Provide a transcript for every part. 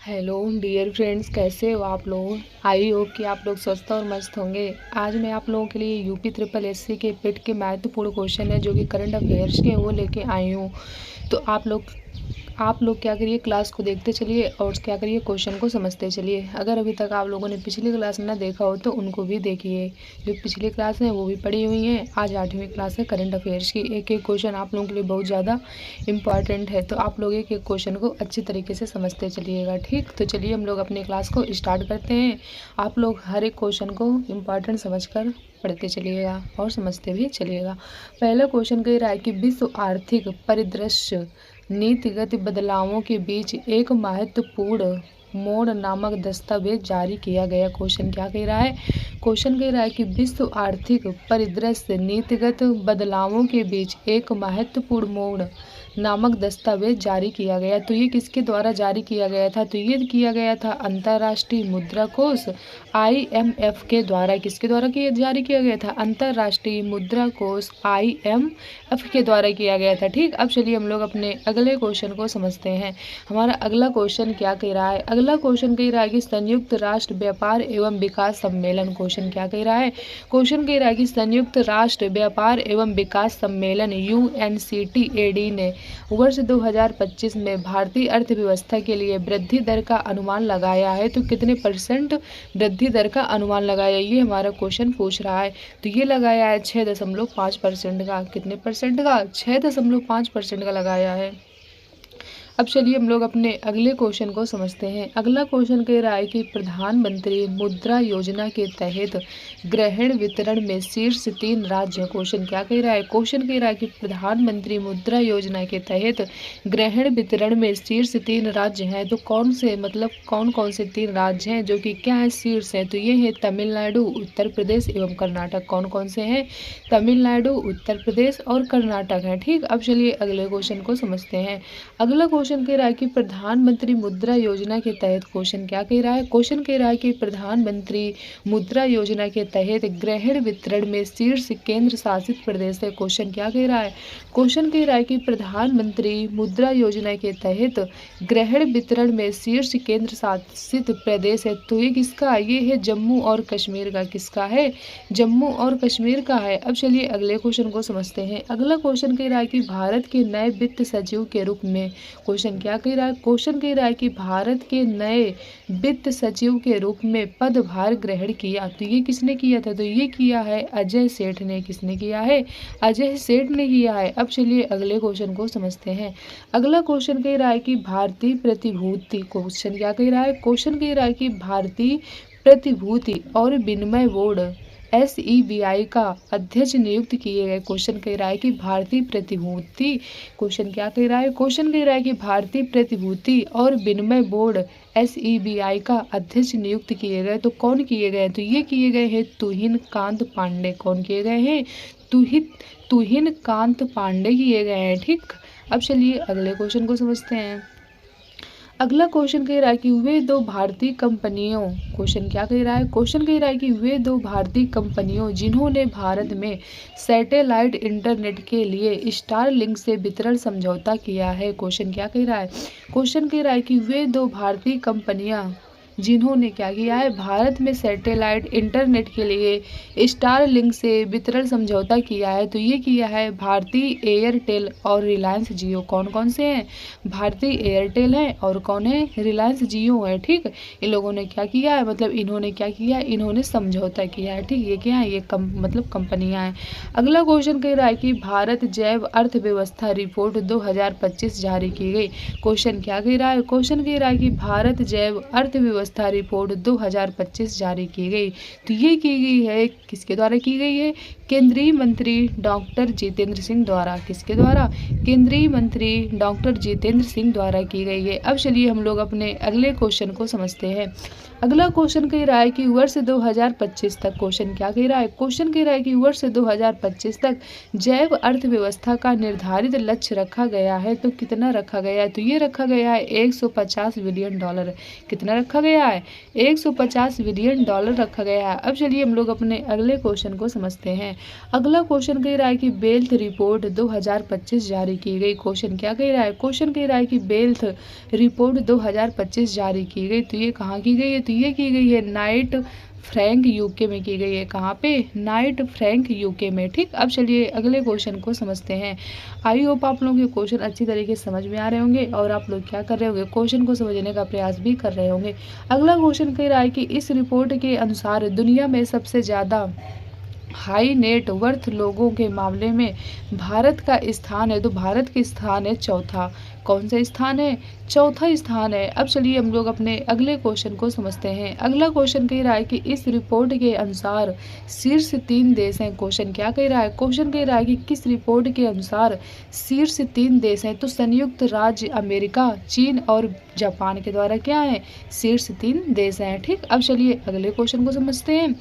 Hello dear friends, कैसे हो आप लोग। आई होप कि आप लोग स्वस्थ और मस्त होंगे। आज मैं आप लोगों के लिए यूपी ट्रिपल एससी के पेट के महत्वपूर्ण क्वेश्चन है जो कि करंट अफेयर्स के वो लेके आई हूँ। तो आप लोग क्या करिए, क्लास को देखते चलिए और क्या करिए, क्वेश्चन को समझते चलिए। अगर अभी तक आप लोगों ने पिछली क्लास ना देखा हो तो उनको भी देखिए। जो पिछली क्लास है वो भी पढ़ी हुई हैं। आज 8वीं क्लास है करंट अफेयर्स की। एक एक क्वेश्चन आप लोगों के लिए बहुत ज़्यादा इम्पॉर्टेंट है, तो आप लोग एक एक क्वेश्चन को अच्छी तरीके से समझते चलिएगा। ठीक, तो चलिए हम लोग अपनी क्लास को स्टार्ट करते हैं। आप लोग हर एक क्वेश्चन को इम्पॉर्टेंट समझकर पढ़ते चलिएगा और समझते भी चलिएगा। पहला क्वेश्चन कह रहा है कि विश्व आर्थिक परिदृश्य नीतिगत बदलावों के बीच एक महत्वपूर्ण मोड़ नामक दस्तावेज जारी किया गया। क्वेश्चन क्या कह रहा है? क्वेश्चन कह रहा है कि विश्व आर्थिक परिदृश्य नीतिगत बदलावों के बीच एक महत्वपूर्ण मोड़ नामक दस्तावेज जारी किया गया। तो ये किसके द्वारा जारी किया गया था? तो ये किया गया था अंतर्राष्ट्रीय मुद्रा कोष IMF के द्वारा। किसके द्वारा जारी किया गया था? अंतर्राष्ट्रीय मुद्रा कोष IMF के द्वारा किया गया था। ठीक, अब चलिए हम लोग अपने अगले क्वेश्चन को समझते हैं। हमारा अगला क्वेश्चन क्या कह रहा है? अगला क्वेश्चन कह रहा है कि संयुक्त राष्ट्र व्यापार एवं विकास सम्मेलन। क्वेश्चन क्या कह रहा है? क्वेश्चन कह रहा है कि संयुक्त राष्ट्र व्यापार एवं विकास सम्मेलन UNCTAD ने वर्ष 2025 में भारतीय अर्थव्यवस्था के लिए वृद्धि दर का अनुमान लगाया है। तो कितने परसेंट वृद्धि दर का अनुमान लगाया, ये हमारा क्वेश्चन पूछ रहा है। तो ये लगाया है 6.5% का। कितने परसेंट का? 6.5% का लगाया है। अब चलिए हम लोग अपने अगले क्वेश्चन को समझते हैं। अगला क्वेश्चन कह रहा है कि प्रधानमंत्री मुद्रा योजना के तहत ग्रहण वितरण में शीर्ष 3 राज्य। क्वेश्चन क्या कह रहा है? क्वेश्चन कह रहा है कि प्रधानमंत्री मुद्रा योजना के तहत ग्रहण वितरण में शीर्ष 3 राज्य हैं। तो कौन से, मतलब कौन कौन से 3 राज्य हैं जो कि क्या है, शीर्ष हैं? तो ये है तमिलनाडु, उत्तर प्रदेश एवं कर्नाटक। कौन कौन से हैं? तमिलनाडु, उत्तर प्रदेश और कर्नाटक है। ठीक, अब चलिए अगले क्वेश्चन को समझते हैं। अगला क्वेश्चन कह रहा है कि प्रधानमंत्री मुद्रा योजना के तहत, क्वेश्चन क्या कह रहा है? क्वेश्चन कह रहा है कि प्रधानमंत्री मुद्रा योजना के तहत ग्रहण वितरण में शीर्ष केंद्र शासित प्रदेश है। क्वेश्चन क्या कह रहा है? क्वेश्चन कह रहा है कि प्रधानमंत्री मुद्रा योजना के तहत ग्रहण वितरण में शीर्ष केंद्र शासित प्रदेश है। तो ये किसका? ये है जम्मू और कश्मीर का। किसका है? जम्मू और कश्मीर का है। अब चलिए अगले क्वेश्चन को समझते हैं। अगला क्वेश्चन कह रहा है कि भारत के नए वित्त सचिव के रूप में, क्वेश्चन क्या कह रहा है? क्वेश्चन कह रहा है कि भारत के नए वित्त सचिव के रूप में पदभार ग्रहण किया। तो ये किसने किया था? तो ये किया है अजय सेठ ने। किसने किया है? अजय सेठ ने किया है। अब चलिए अगले क्वेश्चन को समझते हैं। अगला क्वेश्चन कह रहा है कि भारतीय प्रतिभूति, क्वेश्चन क्या कह रहा है? क्वेश्चन कह रहा है कि भारतीय प्रतिभूति और विनिमय बोर्ड SEBI का अध्यक्ष नियुक्त किए गए। क्वेश्चन कह रहा है कि भारतीय प्रतिभूति, क्वेश्चन क्या कह रहा है? क्वेश्चन कह रहा है कि भारतीय प्रतिभूति और विनिमय बोर्ड SEBI का अध्यक्ष नियुक्त किए गए। तो कौन किए गए? तो ये किए गए हैं तुहिन कांत पांडे। कौन किए गए हैं? तुहिन कांत पांडे किए गए हैं। ठीक, अब चलिए अगले क्वेश्चन को समझते हैं। अगला क्वेश्चन कह रहा है कि वे दो भारतीय कंपनियों, क्वेश्चन क्या कह रहा है? क्वेश्चन कह रहा है कि वे दो भारतीय कंपनियों जिन्होंने भारत में सैटेलाइट इंटरनेट के लिए स्टारलिंक से वितरण समझौता किया है। क्वेश्चन क्या कह रहा है? क्वेश्चन कह रहा है कि वे दो भारतीय कंपनियां जिन्होंने क्या किया है, भारत में सैटेलाइट इंटरनेट के लिए स्टारलिंक से वितरण समझौता किया है। तो ये किया है भारतीय एयरटेल और रिलायंस जियो। कौन कौन से हैं? भारतीय एयरटेल है और कौन है? रिलायंस जियो है। ठीक, इन लोगों ने क्या किया है, मतलब इन्होंने क्या किया है, इन्होंने समझौता किया है। ठीक, ये क्या है? ये मतलब कंपनियां हैं। अगला क्वेश्चन कह रहा है कि भारत जैव अर्थव्यवस्था रिपोर्ट 2025 जारी की गई। क्वेश्चन क्या कह रहा है? क्वेश्चन कह रहा है कि भारत जैव अर्थव्यवस्था रिपोर्ट 2025 जारी की गई। तो ये की गई है, किसके द्वारा की गई है? केंद्रीय मंत्री डॉक्टर जितेंद्र सिंह द्वारा। किसके द्वारा? केंद्रीय मंत्री डॉक्टर जितेंद्र सिंह द्वारा की गई है। अब चलिए हम लोग अपने अगले क्वेश्चन को समझते हैं। अगला क्वेश्चन कह रहा है कि वर्ष 2025 तक, क्वेश्चन क्या कह रहा है? क्वेश्चन कह रहा है कि वर्ष 2025 तक जैव अर्थव्यवस्था का निर्धारित लक्ष्य रखा गया है। तो कितना रखा गया है? तो ये रखा गया है $150 बिलियन। कितना रखा गया है? $150 बिलियन रखा गया है। अब चलिए हम लोग अपने अगले क्वेश्चन को समझते हैं। हैं। अगला क्वेश्चन कह रहा है कि वेल्थ रिपोर्ट 2025 जारी की गई। क्वेश्चन क्या कह रहा है? क्वेश्चन कह रहा है कि वेल्थ रिपोर्ट 2025 जारी की गई। तो ये कहाँ की गई है? तो ये की गई है नाइट फ्रैंक यूके में की गई है। कहाँ पे? नाइट फ्रैंक यूके में। ठीक, अब चलिए अगले क्वेश्चन को समझते हैं। आई होप आप लोगों के क्वेश्चन अच्छी तरीके से समझ में आ रहे होंगे और आप लोग क्या कर रहे होंगे, क्वेश्चन को समझने का प्रयास भी कर रहे होंगे। अगला क्वेश्चन कह रहा है कि इस रिपोर्ट के अनुसार दुनिया में सबसे ज़्यादा हाई नेट वर्थ लोगों के मामले में भारत का स्थान है। तो भारत का स्थान है चौथा। कौन सा स्थान है? चौथा स्थान है। अब चलिए हम लोग अपने अगले क्वेश्चन को समझते हैं। अगला क्वेश्चन कह रहा है कि इस रिपोर्ट के अनुसार शीर्ष 3 देश हैं। क्वेश्चन क्या कह रहा है? क्वेश्चन कह रहा है कि किस रिपोर्ट के अनुसार शीर्ष 3 देश हैं। तो संयुक्त राज्य अमेरिका, चीन और जापान के द्वारा क्या है? शीर्ष 3 देश हैं। ठीक, अब चलिए अगले क्वेश्चन को समझते हैं।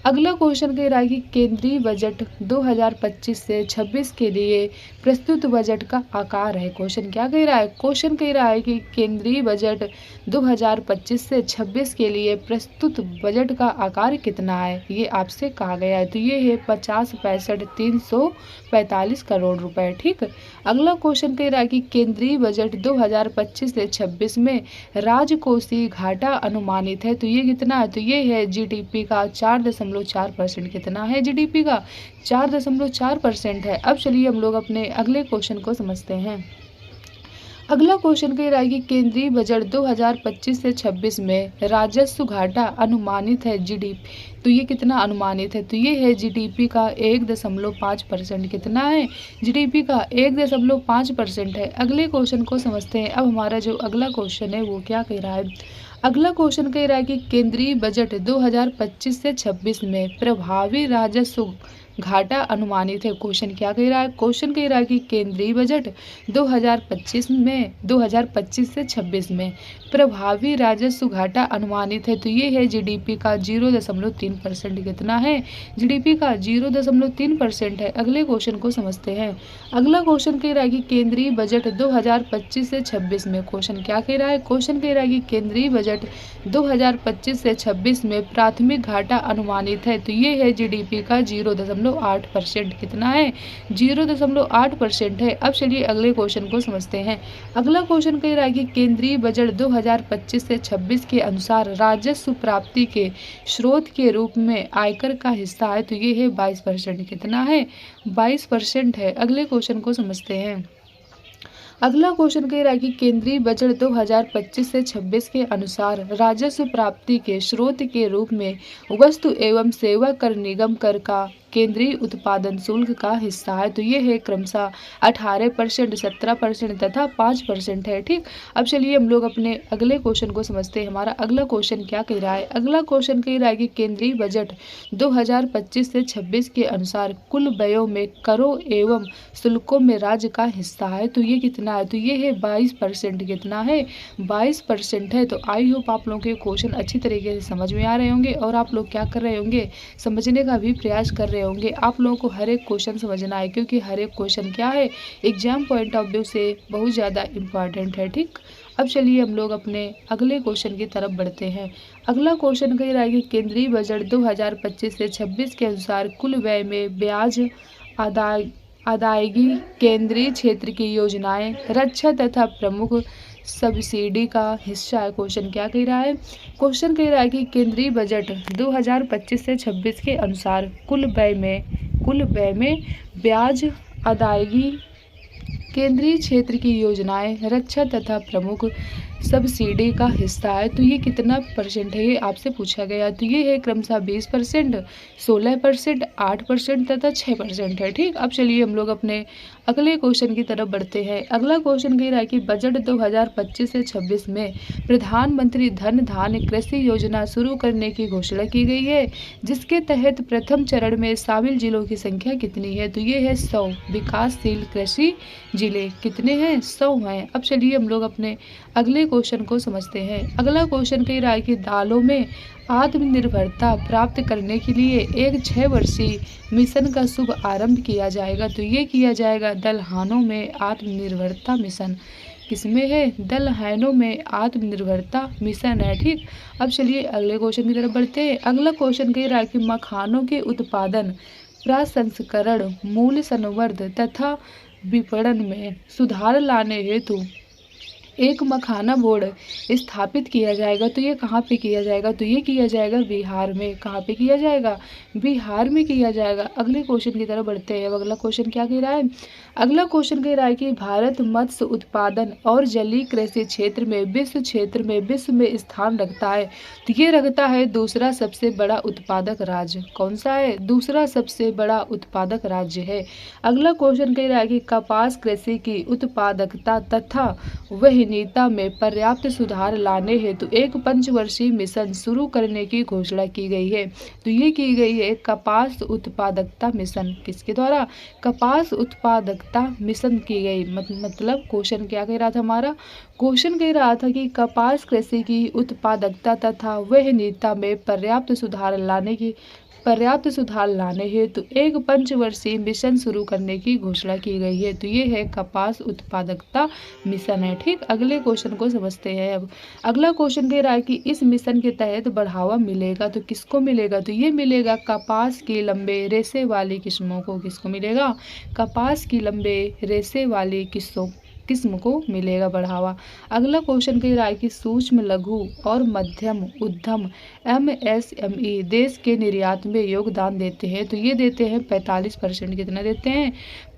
अगला क्वेश्चन कह रहा है कि केंद्रीय बजट 2025 से 26 के लिए प्रस्तुत बजट का आकार है। क्वेश्चन क्या कह रहा है? क्वेश्चन कह रहा है कि केंद्रीय बजट 2025 से 26 के लिए प्रस्तुत बजट का आकार कितना है, ये आपसे कहा गया है। तो ये है 50-65-345 करोड़ रुपए। ठीक, अगला क्वेश्चन कह रहा है कि केंद्रीय बजट 2025 से 26 में राजकोषीय घाटा अनुमानित है। तो ये कितना है? तो ये है जीडीपी का 4.4%। कितना है जीडीपी का? 4.4% है। अब चलिए हम लोग अपने अगले क्वेश्चन को समझते हैं। अगला क्वेश्चन कह रहा है कि केंद्रीय बजट 2025 से 26 में राजस्व घाटा अनुमानित है जीडीपी। तो ये कितना अनुमानित है? तो ये है जीडीपी का 1.5%। कितना है? जीडीपी का 1.5% है। अगले क्वेश्चन को समझते हैं। अब हमारा जो अगला क्वेश्चन है वो क्या कह रहा है? अगला क्वेश्चन कह रहा है कि केंद्रीय बजट 2025 से 26 में प्रभावी राजस्व घाटा अनुमानित है। क्वेश्चन क्या कह रहा है? क्वेश्चन कह रहा है कि केंद्रीय बजट 2025 से 26 में प्रभावी राजस्व घाटा अनुमानित है। तो ये है जीडीपी का 0.3%। कितना है? जीडीपी का 0.3% है। अगले क्वेश्चन को समझते हैं। अगला क्वेश्चन कह रहा है कि केंद्रीय बजट 2025 से 26 में, क्वेश्चन क्या कह रहा है? क्वेश्चन कह रहा है कि केंद्रीय बजट 2025 से 26 में प्राथमिक घाटा अनुमानित है। तो ये है जीडीपी का 0.8%। कितना है? 0.8% है। अब चलिए अगले क्वेश्चन को समझते हैं। अगला क्वेश्चन कह रहा है कि केंद्रीय बजट 2025 से 26 के अनुसार राजस्व प्राप्ति के स्रोत के रूप में आयकर का हिस्सा है। तो ये है 22%। कितना है? 22% है। अगले क्वेश्चन को समझते हैं। अगला क्वेश्चन कह रहा है कि केंद्रीय बजट 2025 से 26 के अनुसार राजस्व प्राप्ति के स्रोत के रूप में वस्तु एवं सेवा कर निगम कर का केंद्रीय उत्पादन शुल्क का हिस्सा है। तो ये है क्रमशः 18%, 17% तथा 5% है। ठीक, अब चलिए हम लोग अपने अगले क्वेश्चन को समझते हैं। हमारा अगला क्वेश्चन क्या कह रहा है? अगला क्वेश्चन कह रहा है कि केंद्रीय बजट 2025 से 26 के अनुसार कुल व्ययों में करों एवं शुल्कों में राज्य का हिस्सा है। तो ये कितना है? तो ये है 22%। कितना है? 22% है। तो आई होप आप लोगों के क्वेश्चन अच्छी तरीके से समझ में आ रहे होंगे और आप लोग क्या कर रहे होंगे, समझने का भी प्रयास कर रहे होंगे। आप लोगों को हर एक क्वेश्चन समझना है क्योंकि हर एक क्वेश्चन क्या है, एग्जाम पॉइंट ऑफ व्यू से बहुत ज़्यादा इम्पॉर्टेंट है। ठीक, अब चलिए हम लोग अपने अगले क्वेश्चन की तरफ बढ़ते हैं। अगला क्वेश्चन कह रहा है कि केंद्रीय बजट 2025 से 26 के अनुसार कुल व्यय में ब्याज अदायगी, केंद्रीय क्षेत्र की योजनाएं, रक्षा तथा प्रमुख सब्सिडी का हिस्सा है। क्वेश्चन क्या कह रहा है? क्वेश्चन कह रहा है कि केंद्रीय बजट 2025 से 26 के अनुसार कुल व्यय में ब्याज अदायगी, केंद्रीय क्षेत्र की योजनाएं, रक्षा तथा प्रमुख सब्सिडी का हिस्सा है। तो ये कितना परसेंट है, ये आपसे पूछा गया। तो ये है क्रमशः 20%, 16%, 8% तथा 6% है। ठीक, अब चलिए हम लोग अपने अगले क्वेश्चन की तरफ बढ़ते हैं। अगला क्वेश्चन कह रहा है कि बजट 2025 से 26 में प्रधानमंत्री धन धान्य कृषि योजना शुरू करने की घोषणा की गई है, जिसके तहत प्रथम चरण में शामिल जिलों की संख्या कितनी है? तो ये है 100 विकासशील कृषि जिले। कितने हैं? 100 हैं। अब चलिए हम लोग अपने अगले क्वेश्चन को समझते हैं। अगला क्वेश्चन कह रहा है कि दालों में आत्मनिर्भरता प्राप्त करने के लिए एक 6 वर्षीय मिशन का शुभ आरंभ किया जाएगा। तो ये किया जाएगा दलहनों में आत्मनिर्भरता मिशन। किसमें है? दलहनों में आत्मनिर्भरता मिशन है। ठीक, अब चलिए अगले क्वेश्चन की तरफ बढ़ते हैं। अगला क्वेश्चन कह रहा है कि मखानों के उत्पादन प्रसंस्करण, मूल्य संवर्धन तथा विपणन में सुधार लाने हेतु एक मखाना बोर्ड स्थापित किया जाएगा। तो ये कहाँ पे किया जाएगा? तो ये किया जाएगा बिहार में। कहाँ पे किया जाएगा? बिहार में किया जाएगा। अगले क्वेश्चन की तरफ बढ़ते हैं। अब अगला क्वेश्चन क्या कह रहा है? अगला क्वेश्चन कह रहा है कि भारत मत्स्य उत्पादन और जलीय कृषि क्षेत्र में विश्व में स्थान रखता है। तो ये रखता है दूसरा सबसे बड़ा उत्पादक राज्य। कौन सा है? दूसरा सबसे बड़ा उत्पादक राज्य है। अगला क्वेश्चन कह रहा है कि कपास कृषि की उत्पादकता तथा वहनीयता में पर्याप्त सुधार लाने हेतु एक पंचवर्षीय मिशन शुरू करने की घोषणा की गई है। तो ये की गई है कपास उत्पादकता मिशन। किसके द्वारा? कपास उत्पादकता मिशन की गई। मतलब क्वेश्चन क्या कह रहा था हमारा? क्वेश्चन कह रहा था कि कपास कृषि की उत्पादकता तथा वहनीयता में पर्याप्त सुधार लाने हेतु एक पंचवर्षीय मिशन शुरू करने की घोषणा की गई है। तो ये है कपास उत्पादकता मिशन है। ठीक, अगले क्वेश्चन को समझते हैं। अब अगला क्वेश्चन कह रहा है कि इस मिशन के तहत बढ़ावा मिलेगा। तो किसको मिलेगा? तो ये मिलेगा कपास की लंबे रेशे वाली किस्मों को। किसको मिलेगा? कपास की लंबे रेशे वाली किस्म को मिलेगा बढ़ावा। अगला क्वेश्चन कह रहा है कि सूक्ष्म लघु और मध्यम उद्यम MSME देश के निर्यात में योगदान देते हैं। तो ये देते हैं 45%। कितना देते हैं?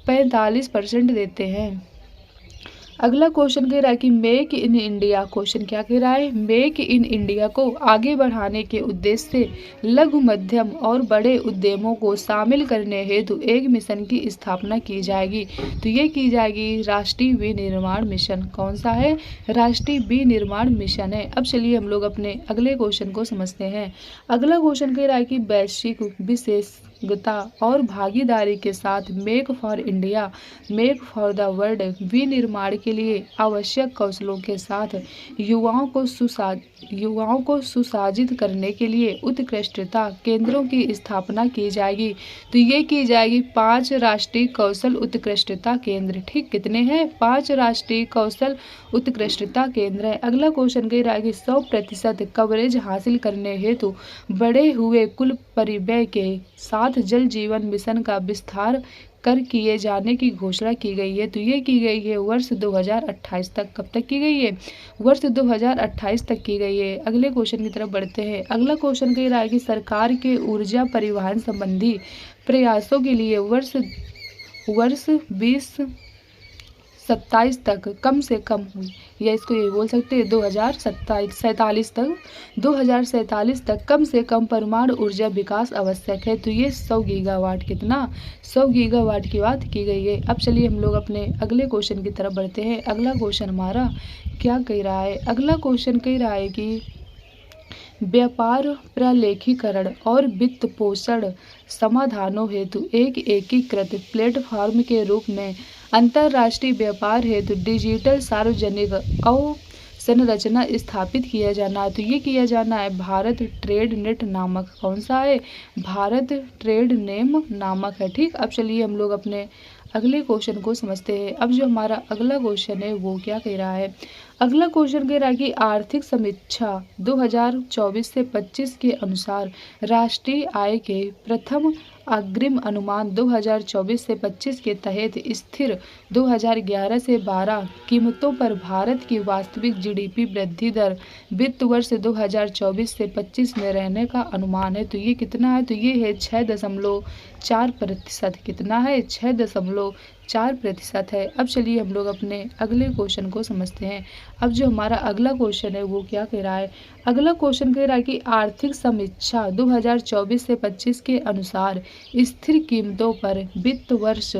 45% देते हैं। अगला क्वेश्चन कह रहा है कि मेक इन इंडिया। क्वेश्चन क्या कह रहा है? मेक इन इंडिया को आगे बढ़ाने के उद्देश्य से लघु मध्यम और बड़े उद्यमों को शामिल करने हेतु एक मिशन की स्थापना की जाएगी। तो ये की जाएगी राष्ट्रीय विनिर्माण मिशन। कौन सा है? राष्ट्रीय विनिर्माण मिशन है। अब चलिए हम लोग अपने अगले क्वेश्चन को समझते हैं। अगला क्वेश्चन कह रहा है कि वैश्विक विशेषज्ञता और भागीदारी के साथ make for India, make for the world विनिर्माण के लिए आवश्यक कौशलों के साथ युवाओं को सुसाजित करने के लिए उत्कृष्टता केंद्रों की स्थापना की जाएगी। तो ये की जाएगी 5 राष्ट्रीय कौशल उत्कृष्टता केंद्र। ठीक, कितने हैं? 5 राष्ट्रीय कौशल उत्कृष्टता केंद्र है। अगला क्वेश्चन कह रहा है कि 100% कवरेज हासिल करने हेतु बढ़े हुए कुल परिव्यय के साथ जल जीवन मिशन का विस्तार कर किए जाने की घोषणा की गई है। तो ये की गई है वर्ष 2028 तक। कब तक की गई है? वर्ष 2028 तक की गई है। अगले क्वेश्चन की तरफ बढ़ते हैं। अगला क्वेश्चन कह रहा है कि सरकार के ऊर्जा परिवहन संबंधी प्रयासों के लिए वर्ष 2027 तक कम से कम, या इसको ये बोल सकते हैं 2047 तक कम से कम परमाणु ऊर्जा विकास आवश्यक है। तो ये 100 गीगावाट, कितना? 100 गीगावाट की बात की गई है। अब चलिए हम लोग अपने अगले क्वेश्चन की तरफ बढ़ते हैं। अगला क्वेश्चन हमारा क्या कह रहा है? अगला क्वेश्चन कह रहा है कि व्यापार प्रलेखीकरण और वित्त पोषण समाधानों हेतु एक एकीकृत प्लेटफॉर्म के रूप में अंतर्राष्ट्रीय व्यापार हेतु डिजिटल सार्वजनिक अवसंरचना स्थापित किया जाना है। तो ये किया जाना है भारत ट्रेड नेट नामक। कौन सा है? भारत ट्रेड नेम नामक है। ठीक, अब चलिए हम लोग अपने अगले क्वेश्चन को समझते हैं। अब जो हमारा अगला क्वेश्चन है वो क्या कह रहा है? अगला क्वेश्चन कह रहा है कि आर्थिक समीक्षा 2024 से 25 के अनुसार राष्ट्रीय आय के प्रथम अग्रिम अनुमान 2024 से 25 के तहत स्थिर 2011 से 12 कीमतों पर भारत की वास्तविक GDP वृद्धि दर वित्त वर्ष 2024 से 25 में रहने का अनुमान है। तो ये कितना है? तो ये है 6.4%। कितना है? 6.4% है। अब चलिए हम लोग अपने अगले क्वेश्चन को समझते हैं। अब जो हमारा अगला क्वेश्चन है वो क्या कह रहा है? अगला क्वेश्चन कह रहा है कि आर्थिक समीक्षा 2024 से 25 के अनुसार स्थिर कीमतों पर वित्त वर्ष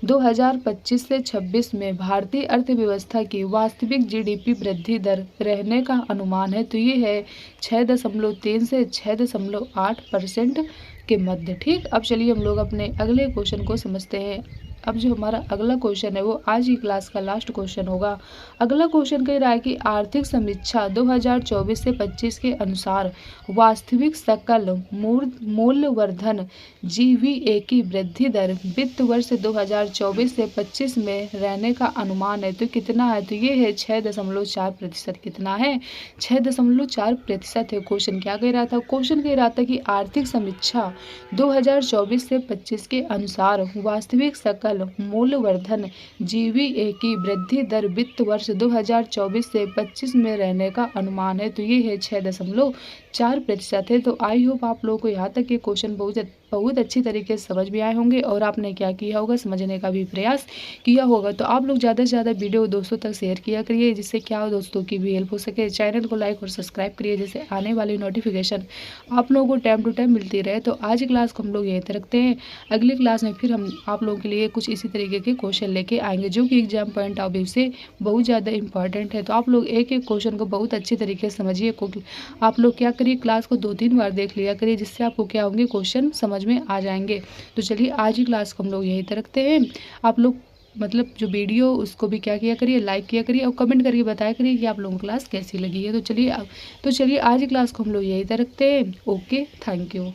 2025 से 26 में भारतीय अर्थव्यवस्था की वास्तविक GDP वृद्धि दर रहने का अनुमान है। तो ये है 6.3 से 6.8% के मध्य। ठीक, अब चलिए हम लोग अपने अगले क्वेश्चन को समझते हैं। अब जो हमारा अगला क्वेश्चन है वो आज की क्लास का लास्ट क्वेश्चन होगा। अगला क्वेश्चन कह रहा है कि आर्थिक समीक्षा 2024 से 25 के अनुसार वास्तविक सकल मूल्यवर्धन जीवीए की वृद्धि दर वित्त वर्ष 2024 से 25 में रहने का अनुमान है। तो कितना है? तो ये है 6.4%। कितना है? 6.4% है। क्वेश्चन क्या कह रहा था? क्वेश्चन कह रहा था कि आर्थिक समीक्षा 2024 से 25 के अनुसार वास्तविक सकल मूल्यवर्धन जीवीए की वृद्धि दर वित्त वर्ष 2024 से 25 में रहने का अनुमान है। तो ये है 6.4% है। तो आई होप आप लोगों को यहाँ तक ये क्वेश्चन बहुत अच्छी तरीके से समझ में आए होंगे और आपने क्या किया होगा, समझने का भी प्रयास किया होगा। तो आप लोग ज़्यादा से ज़्यादा वीडियो दोस्तों तक शेयर किया करिए, जिससे क्या हो दोस्तों की भी हेल्प हो सके। चैनल को लाइक और सब्सक्राइब करिए, जिससे आने वाली नोटिफिकेशन आप लोगों को टाइम टू टाइम मिलती रहे। तो आज की क्लास को हम लोग यहीं तक रखते हैं। अगली क्लास में फिर हम आप लोगों के लिए कुछ इसी तरीके के क्वेश्चन लेके आएंगे, जो कि एग्जाम पॉइंट ऑफ व्यू से बहुत ज़्यादा इंपॉर्टेंट है। तो आप लोग एक एक क्वेश्चन को बहुत अच्छी तरीके से समझिए। आप लोग क्या करिए, क्लास को 2-3 बार देख लिया करिए, जिससे आपको क्या होंगे, क्वेश्चन समझ में आ जाएंगे। तो चलिए आज की क्लास को हम लोग यहीं तक रखते हैं। आप लोग मतलब जो वीडियो उसको भी क्या किया करिए, लाइक किया करिए और कमेंट करके बताया करिए कि आप लोगों को क्लास कैसी लगी है। तो चलिए आज की क्लास को हम लोग यहीं तक रखते हैं। Okay, thank you.